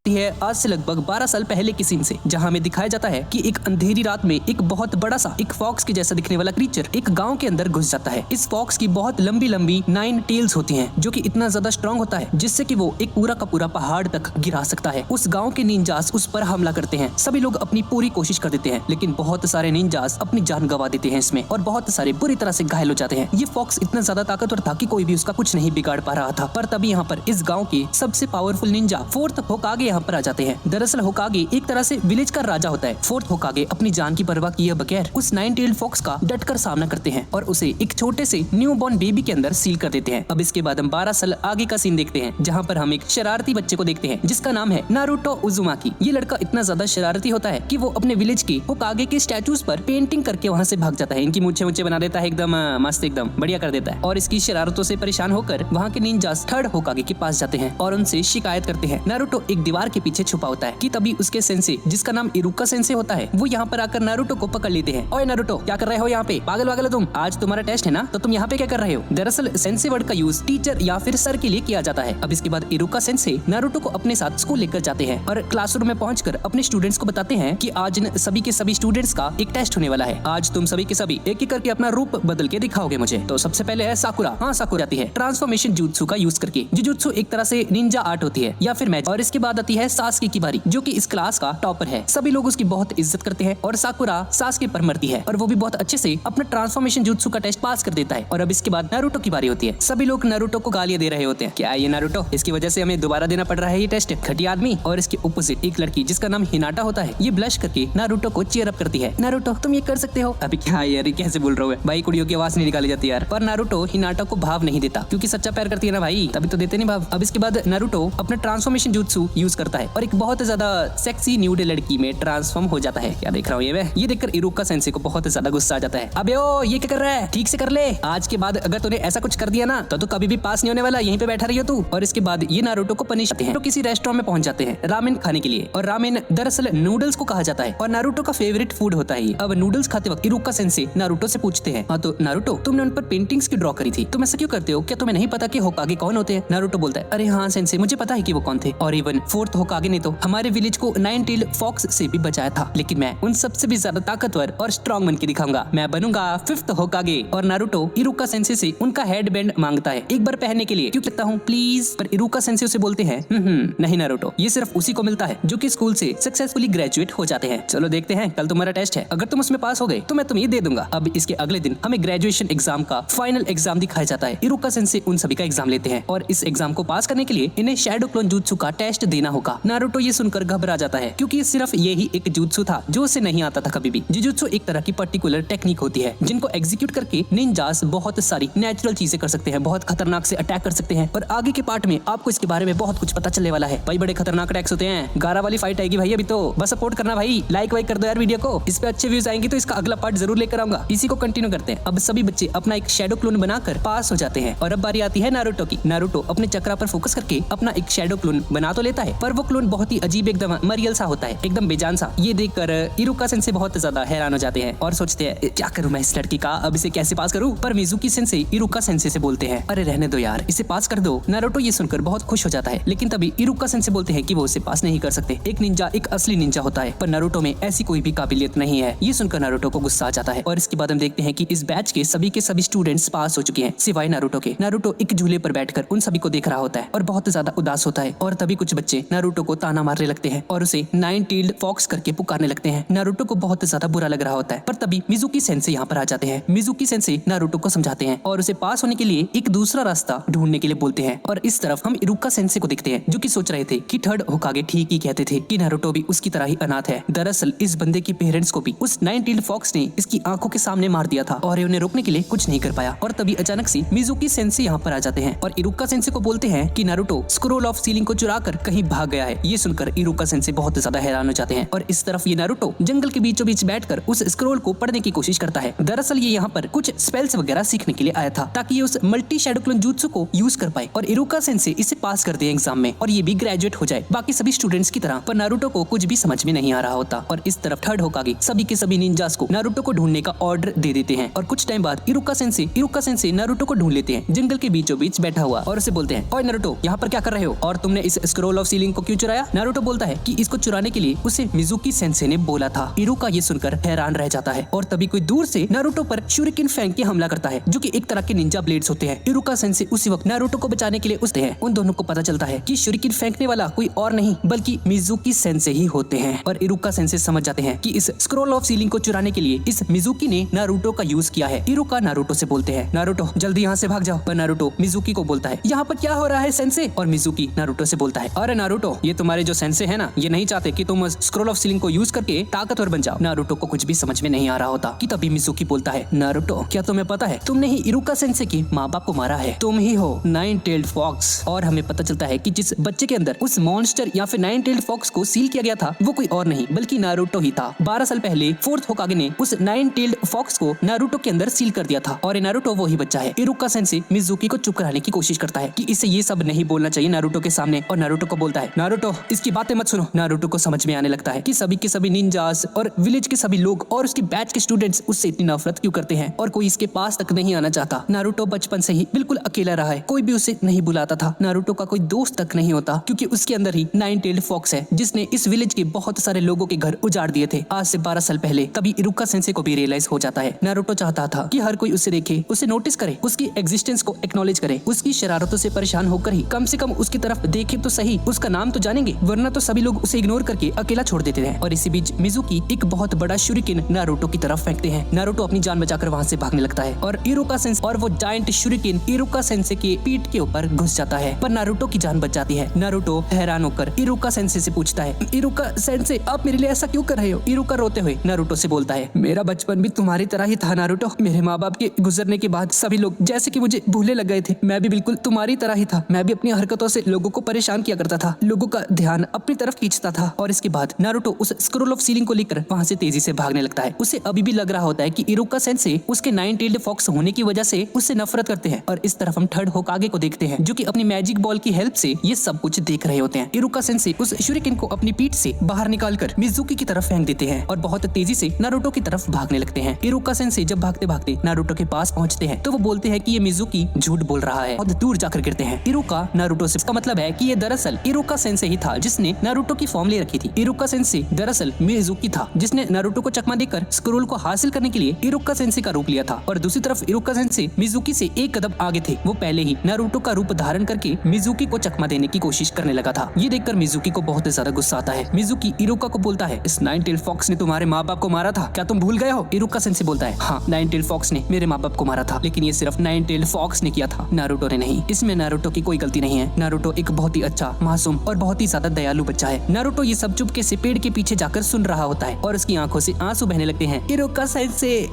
है आज से लगभग 12 साल पहले की सीन से, जहां हमें दिखाया जाता है कि एक अंधेरी रात में एक बहुत बड़ा सा एक फॉक्स के जैसा दिखने वाला क्रीचर एक गांव के अंदर घुस जाता है। इस फॉक्स की बहुत लंबी लंबी 9 टेल्स होती हैं, जो कि इतना ज्यादा स्ट्रॉन्ग होता है जिससे कि वो एक पूरा का पूरा पहाड़ तक गिरा सकता है। उस गांव के निंजास उस पर हमला करते हैं। सभी लोग अपनी पूरी कोशिश कर देते हैं, लेकिन बहुत सारे निंजास अपनी जान गंवा देते हैं इसमें, और बहुत सारे बुरी तरह से घायल हो जाते हैं। ये फॉक्स इतना ज्यादा ताकतवर था कि कोई भी उसका कुछ नहीं बिगाड़ पा रहा था। पर तभी यहाँ पर इस गाँव के सबसे पावरफुल निंजा फोर्थ होकागे यहाँ पर आ जाते हैं। दरअसल होकागे एक तरह से विलेज का राजा होता है। फोर्थ होकागे अपनी जान की परवाह किए बगैर उस 9 टेल्ड फॉक्स का डटकर सामना करते हैं और उसे एक छोटे से न्यू बॉर्न बेबी के अंदर सील कर देते हैं। अब इसके बाद हम 12 साल आगे का सीन देखते हैं, जहाँ पर हम एक शरारती बच्चे को देखते हैं जिसका नाम है नारुतो उजुमाकी। ये लड़का इतना ज्यादा शरारती होता है कि वो अपने विलेज के होकागे के स्टैचूज पर पेंटिंग करके वहाँ से भाग जाता है। इनकी मूंछें ऊंचे बना देता है, एकदम मस्त, एकदम बढ़िया कर देता है। और इसकी शरारतों से परेशान होकर वहाँ के निंजास थर्ड होकागे के पास जाते हैं और उनसे शिकायत करते हैं। नारुतो एक दीवार के पीछे छुपा होता है कि तभी उसके सेंसे, जिसका नाम इरुका सेंसे होता है, वो यहाँ पर आकर नारुतो को पकड़ लेते हैं। ओए नारुतो, क्या कर रहे हो यहाँ पे? पागल वागल हो तुम? आज तुम्हारा टेस्ट है ना, तो तुम यहाँ पे क्या कर रहे हो? दरअसल सेंसे वर्ड का यूज टीचर या फिर सर के लिए किया जाता है। अब इसके बाद इरुका सेंसे नारुतो को अपने साथ स्कूल लेकर जाते हैं और क्लासरूम में पहुंचकर अपने स्टूडेंट्स को बताते हैं कि आज इन सभी के सभी स्टूडेंट्स का एक टेस्ट होने वाला है। आज तुम सभी के सभी एक एक करके अपना रूप बदल के दिखाओगे मुझे। तो सबसे पहले है साकुरा। हाँ, साकुरा आती है ट्रांसफॉर्मेशन जुत्सु का यूज करके। जुजुत्सु एक तरह से निंजा आर्ट होती है या फिर मैजिक। और इसके बाद आती है सास्के की बारी, जो कि इस क्लास का टॉपर है। सभी लोग उसकी बहुत इज्जत करते हैं और साकुरा सास्के पर मरती है और वो भी बहुत अच्छे से अपना ट्रांसफॉर्मेशन जुत्सु का टेस्ट पास कर देता है। और अब इसके बाद नारुतो की बारी होती है। सभी लोग नारुतो को गालियां दे रहे होते हैं, क्या ये नारुतो, इसकी वजह से हमें दोबारा देना पड़ रहा है ये टेस्ट, घटिया आदमी। और इसके अपोजिट एक लड़की जिसका नाम हिनाटा होता है, ये ब्लश करके नारुतो को चीयर अप करती है। नारुतो, तुम ये कर सकते हो। अभी क्या यार, कैसे बोल रहा है भाई, कुड़ियों की आवाज नहीं निकाली जाती यार। पर नारुतो हिनाटा को भाव नहीं देता, क्योंकि सच्चा प्यार करती है ना भाई, तभी तो देते नहीं भाव। अब इसके बाद नारुतो अपना ट्रांसफॉर्मेशन जुत्सु यूज करता है और एक बहुत ज्यादा सेक्सी न्यूड लड़की में ट्रांसफॉर्म हो जाता है। क्या देख रहा हूँ ये देखकर इरुका सेंसे को बहुत ज्यादा गुस्सा आ जाता है। अबे ओ, ये क्या कर रहा है? ठीक से कर ले। आज के बाद अगर तूने ऐसा कुछ कर दिया ना तो कभी भी पास नहीं होने वाला, यहीं पे बैठा रही हो तू। और इसके बाद ये नारुतो को पनिश करते हैं। तो किसी रेस्टोरेंट में पहुंच जाते हैं रामेन खाने के लिए, और रामेन दरअसल नूडल्स को कहा जाता है और नारुतो का फेवरेट फूड होता है। अब नूडल्स खाते वक्त इरुका सेंसे नारुतो से पूछते हैं, हाँ तो नारुतो, तुमने उन पर पेंटिंग्स क्यों ड्रॉ करी थी? तुम ऐसा क्यों करते हो? क्या तुम्हें नहीं पता कि होकागे कौन होते हैं? नारुतो बोलता है, अरे हाँ सेंसे, मुझे पता है कि वो कौन थे, और इवन फोर्थ होकागे ने तो हमारे विलेज को 9 टेल्ड फॉक्स से भी बचाया था। लेकिन मैं उन सबसे भी ज्यादा ताकतवर और स्ट्रॉन्ग बन के दिखाऊंगा, मैं बनूंगा 5th होकागे। और नारुतो इरुका सेंसे से उनका हेड बैंड मांगता है एक बार पहनने के लिए, क्यों लगता हूँ प्लीज। पर इरुका सेंसे उसे बोलते हैं नहीं नारुतो, ये सिर्फ उसी को मिलता है जो कि स्कूल से सक्सेसफुली ग्रेजुएट हो जाते हैं। चलो देखते हैं, कल तुम्हारा टेस्ट है, अगर तुम उसमें पास हो गए तो मैं तुम्हें ये दे दूंगा। अब इसके अगले दिन हमें ग्रेजुएशन एग्जाम का फाइनल एग्जाम दिखाया जाता है। इरुका सेंसे उन सभी का एग्जाम लेते हैं और इस एग्जाम को पास करने के लिए इन्हें शैडो क्लोन जुत्सु का टेस्ट देना होगा। नारुतो ये सुनकर घबरा जाता है, क्योंकि सिर्फ यही एक जुत्सु था जो उसे नहीं आता था कभी भी। जुजुत्सु एक तरह की पर्टिकुलर टेक्निक होती है जिनको एग्जीक्यूट करके निंजास बहुत सारी नेचुरल चीजें कर सकते हैं, बहुत खतरनाक से अटैक कर सकते हैं। और आगे के पार्ट में आपको इसके बारे में बहुत कुछ पता चलने वाला है भाई। बड़े खतरनाक अटैक्स होते हैं, गारा वाली फाइट आएगी भाई। अभी तो बस सपोर्ट करना भाई, लाइक वाइक कर दो यार वीडियो को, इस पे अच्छे व्यूज आएंगे तो इसका अगला पार्ट जरूर लेकर आऊंगा। इसी को कंटिन्यू करते हैं। अब सभी बच्चे अपना एक शैडो क्लोन बनाकर पास हो जाते हैं और अब बारी आती है नारुतो की। नारुतो अपने चक्रा पर फोकस करके अपना एक शैडो क्लोन बना तो लेता है, पर वो क्लोन बहुत ही अजीब, एकदम मरियल सा होता है, एकदम बेजान सा। ये देखकर इरुका सेंसे बहुत ज्यादा हैरान हो जाते हैं और सोचते हैं क्या करूं मैं इस लड़की का, अब इसे कैसे पास करूं। पर मिजुकी सेंसे इरुका सेंसे से बोलते हैं, अरे रहने दो यार, इसे पास कर दो। नारुतो ये सुनकर बहुत खुश हो जाता है, लेकिन तभी इरुका सेंसे बोलते हैं कि वो उसे पास नहीं कर सकते। एक निंजा एक असली निंजा होता है, पर नारुतो में ऐसी कोई भी काबिलियत नहीं है। ये सुनकर नारुतो को गुस्सा आ जाता है और इसके बाद हम देखते हैं कि इस बैच के सभी स्टूडेंट्स पास हो चुके हैं सिवाय नारुतो के। नारुतो एक झूले पर बैठकर उन सभी को देख रहा होता है और बहुत ज्यादा उदास होता है। और तभी कुछ बच्चे नारुतो को ताना मारने लगते हैं और उसे 9 टेल्ड फॉक्स करके पुकारने लगते हैं। नारुतो को बहुत ज्यादा बुरा लग रहा होता है, पर तभी मिजुकी सेंसे यहाँ पर आ जाते हैं। मिजुकी सेंसे नारुतो को समझाते हैं और उसे पास होने के लिए एक दूसरा रास्ता ढूंढने के लिए बोलते हैं। और इस तरफ हम इरुका सेंसे को देखते हैं, जो कि सोच रहे थे कि थर्ड होकागे ठीक ही कहते थे कि नारुतो भी उसकी तरह ही अनाथ है। दरअसल इस बंदे के पेरेंट्स को भी उस 9 टेल्ड फॉक्स ने इसकी आंखों के सामने मार दिया था और उन्हें रोकने के लिए कुछ नहीं कर पाया। और तभी अचानक से मिजुकी सेंसे यहाँ पर आ जाते हैं और इरुका सेंसे को बोलते हैं कि नारुतो स्क्रोल ऑफ सीलिंग को चुराकर कहीं भाग गया है। ये सुनकर इरुका सेंसे बहुत ज्यादा हैरान हो जाते हैं और इस तरफ ये नारुतो जंगल के बीचों बीच बैठकर उस स्क्रोल को पढ़ने की कोशिश करता है। दरअसल ये यहाँ पर कुछ स्पेल्स वगैरह सीखने के लिए आया था, ताकि ये उस मल्टी शैडो क्लोन जुत्सु को यूज कर पाए और इरुका सेंसे इसे पास कर दे एग्जाम में और ये भी ग्रेजुएट हो जाए बाकी सभी स्टूडेंट्स की तरह। पर नारुतो को कुछ भी समझ में नहीं आ रहा होता और इस तरफ थर्ड होकागे सभी के सभी निंजास को नारुतो को ढूंढने का ऑर्डर दे देते हैं। और कुछ टाइम बाद इरुका सेंसे नारुतो को ढूंढ लेते हैं जंगल के बीचों बीच बैठा हुआ और उसे बोलते हैं, ओए नारुतो, यहाँ पर क्या कर रहे हो? और तुमने इस स्क्रोल ऑफ सीलिंग को क्यों चुराया? नारुतो बोलता है कि इसको चुराने के लिए उसे मिजुकी सेंसे ने बोला था। इरुका ये सुनकर हैरान रह जाता है और तभी कोई दूर से नारुतो पर शूरिकेन फेंक के हमला करता है, जो कि एक तरह के निंजा ब्लेड्स होते हैं। इरुका सेंसे उसी वक्त नारुतो को बचाने के लिए उठते हैं। उन दोनों को पता चलता है कि शूरिकेन फेंकने वाला कोई और नहीं बल्कि मिजुकी सेंसे ही होते हैं और इरुका सेंसे समझ जाते हैं कि इस स्क्रॉल ऑफ सीलिंग को चुराने के लिए इस मिजुकी ने नारुतो का यूज किया है। इरुका नारुतो से बोलते हैं, नारुतो जल्दी यहाँ से भाग जाओ। पर नारुतो मिजुकी को बोलता है, यहाँ पर क्या हो रहा है सेंसे? और मिजुकी नारुतो से बोलता है, अरे नारुतो, ये तुम्हारे जो सेंसे है ना, ये नहीं चाहते कि तुम स्क्रॉल ऑफ सीलिंग को यूज करके ताकतवर बन जाओ। नारुतो को कुछ भी समझ में नहीं आ रहा होता कि तभी मिजुकी बोलता है, नारुतो क्या तुम्हें पता है तुमने ही इरुका सेंसे के माँ बाप को मारा है, तुम ही हो नाइन टेल्ड फॉक्स। और हमें पता चलता है कि जिस बच्चे के अंदर उस मॉन्स्टर या फिर नाइन टेल्ड फॉक्स को सील किया गया था वो कोई और नहीं बल्कि नारुतो ही था। 12 साल पहले फोर्थ होकागे ने उस नाइन टेल्ड फॉक्स को नारुतो के अंदर सील कर दिया था और नारुतो वो ही बच्चा है। इरुका सेंसे मिजुकी को चुप कराने की कोशिश करता है कि इसे ये सब नहीं बोलना चाहिए नारुतो के सामने और नारुतो को बोलता है, नारुतो इसकी बातें मत सुनो। नारुतो को समझ में आने लगता है कि सभी के सभी निंजास और विलेज के सभी लोग और उसके बैच के स्टूडेंट्स उससे इतनी नफरत क्यों करते हैं और कोई इसके पास तक नहीं आना चाहता। नारुतो बचपन से ही बिल्कुल अकेला रहा है, कोई भी उसे नहीं बुलाता था। नारुतो का कोई दोस्त तक नहीं होता क्योंकि उसके अंदर ही नाइन टेल्ड फॉक्स है जिसने इस विलेज के बहुत सारे लोगों के घर उजाड़ दिए थे आज से 12 साल पहले। तभी इरुका सेंसे को भी रियलाइज हो जाता है। नारुतो चाहता था कि हर कोई उसे देखे, उसे नोटिस करे, उसकी एग्जिस्टेंस को एक्नॉलेज करे, उसकी शरारतों से परेशान होकर ही कम से कम उसकी तरफ देखे तो सही, उसका नाम तो जानेंगे, वरना तो सभी लोग उसे इग्नोर करके अकेला छोड़ देते हैं। और इसी बीच मिजुकी एक बहुत बड़ा शूरिकेन नारुतो की तरफ फेंकते हैं। नारुतो अपनी जान बचाकर वहाँ से भागने लगता है और इरुका सेंसे और वो जायंट शूरिकेन इरुका सेंसे के पीठ के ऊपर घुस जाता है, पर नारुतो की जान बच जाती है। नारुतो हैरान होकर इरुका सेंसे से पूछता है, इरुका सेंसे आप मेरे लिए ऐसा क्यों कर रहे हो? इरुका रोते हुए नारुतो से बोलता है, मेरा बचपन भी तुम्हारी तरह ही था नारुतो। मेरे माँ बाप के गुजरने के बाद सभी लोग जैसे कि मुझे भूलने लग गए थे। मैं भी बिल्कुल तुम्हारी तरह ही था। मैं भी अपनी हरकतों से लोगों को परेशान किया करता था, लोगों का ध्यान अपनी तरफ खींचता था। और इसके बाद नारुतो उस स्क्रॉल ऑफ सीलिंग को लेकर वहाँ से तेजी से भागने लगता है। उसे अभी भी लग रहा होता है कि इरुका सेंसे उसके नाइन टेल्ड फॉक्स होने की वजह से उससे नफरत करते हैं। और इस तरफ हम थर्ड होकागे को देखते हैं जो कि अपनी मैजिक बॉल की हेल्प से ये सब कुछ देख रहे होते हैं। इरुका सेंसे उस शूरिकेन को अपनी पीठ से बाहर निकालकर मिजुकी की तरफ फेंक देते हैं और बहुत तेजी से नारुतो की तरफ भागने लगते हैं। इरुका सेंसे जब भागते भागते नारुतो के पास पहुंचते हैं तो वो बोलते हैं कि ये मिजुकी झूठ बोल रहा है। बहुत दूर जाकर गिरते हैं। इरुका नारुतो से, इसका मतलब है कि ये दरअसल इरुका सेंसे ही था जिसने नारुतो की फॉर्म ले रखी थी। इरुका सेंसे दरअसल मिजुकी था जिसने नारुतो को चकमा देकर स्क्रोल को हासिल करने के लिए इरुका सेंसे का रूप लिया था। और दूसरी तरफ इरुका सेंसे मिजुकी से एक कदम आगे थे। वो पहले ही नारुतो का रूप धारण करके मिजुकी को चकमा देने की कोशिश करने लगा था। ये देखकर मिजुकी को बहुत ज्यादा गुस्सा आता है। मिजुकी इरुका को बोलता है, इस नाइन टेल्ड फॉक्स ने तुम्हारे माँ बाप को मारा था, क्या तुम भूल गए हो? इरुका सेंसे बोलता है, हाँ नाइन टेल्ड फॉक्स ने मेरे माँ बाप को मारा था, लेकिन ये सिर्फ नाइन टेल्ड फॉक्स ने किया था, नारुतो ने नहीं। इसमें नारुतो की कोई गलती नहीं है। नारुतो एक बहुत ही अच्छा, मासूम और बहुत ही ज्यादा दयालु बच्चा है। नारुतो ये सब चुपके से पेड़ के पीछे जाकर सुन रहा होता है और उसकी आंखों से आंसू बहने लगते हैं। इरुका सेंसे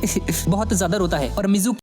बहुत ज्यादा रोता है और मिजुकी